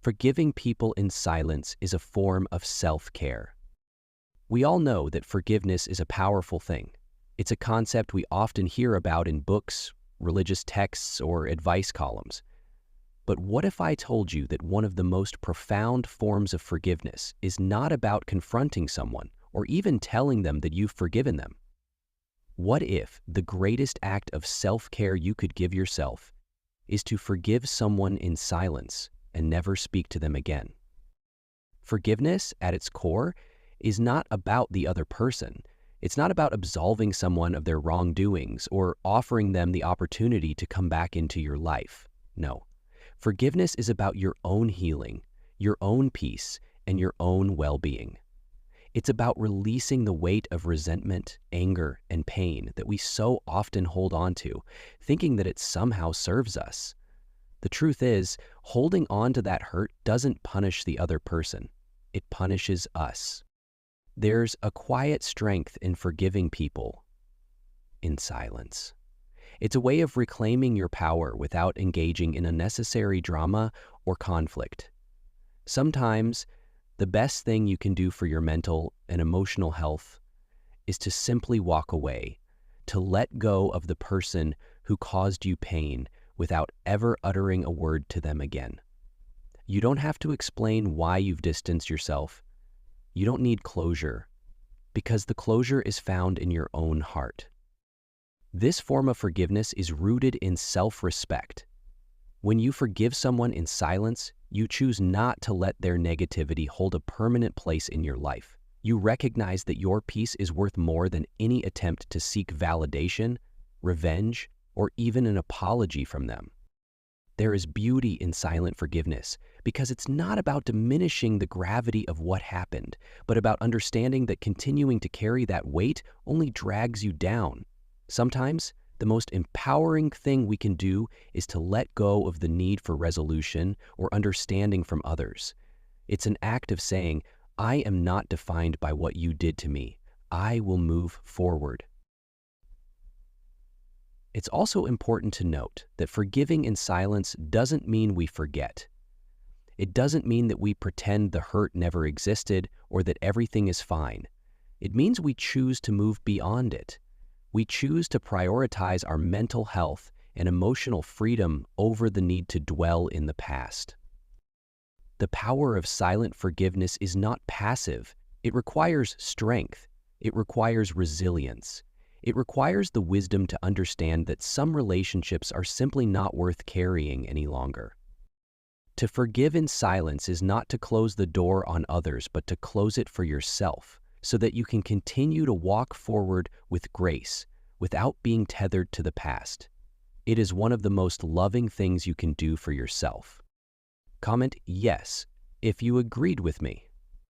Forgiving people in silence is a form of self-care. We all know that forgiveness is a powerful thing. It's a concept we often hear about in books, religious texts, or advice columns. But what if I told you that one of the most profound forms of forgiveness is not about confronting someone or even telling them that you've forgiven them? What if the greatest act of self-care you could give yourself is to forgive someone in silence and never speak to them again? Forgiveness, at its core, is not about the other person. It's not about absolving someone of their wrongdoings or offering them the opportunity to come back into your life. No. Forgiveness is about your own healing, your own peace, and your own well-being. It's about releasing the weight of resentment, anger, and pain that we so often hold on to, thinking that it somehow serves us. The truth is, holding on to that hurt doesn't punish the other person. It punishes us. There's a quiet strength in forgiving people in silence. It's a way of reclaiming your power without engaging in unnecessary drama or conflict. Sometimes, the best thing you can do for your mental and emotional health is to simply walk away, to let go of the person who caused you pain without ever uttering a word to them again. You don't have to explain why you've distanced yourself. You don't need closure, because the closure is found in your own heart. This form of forgiveness is rooted in self-respect. When you forgive someone in silence, you choose not to let their negativity hold a permanent place in your life. You recognize that your peace is worth more than any attempt to seek validation, revenge, or even an apology from them. There is beauty in silent forgiveness because it's not about diminishing the gravity of what happened, but about understanding that continuing to carry that weight only drags you down. Sometimes, the most empowering thing we can do is to let go of the need for resolution or understanding from others. It's an act of saying, I am not defined by what you did to me. I will move forward. It's also important to note that forgiving in silence doesn't mean we forget. It doesn't mean that we pretend the hurt never existed or that everything is fine. It means we choose to move beyond it. We choose to prioritize our mental health and emotional freedom over the need to dwell in the past. The power of silent forgiveness is not passive. It requires strength. It requires resilience. It requires the wisdom to understand that some relationships are simply not worth carrying any longer. To forgive in silence is not to close the door on others, but to close it for yourself, so that you can continue to walk forward with grace without being tethered to the past. It is one of the most loving things you can do for yourself. Comment yes if you agreed with me.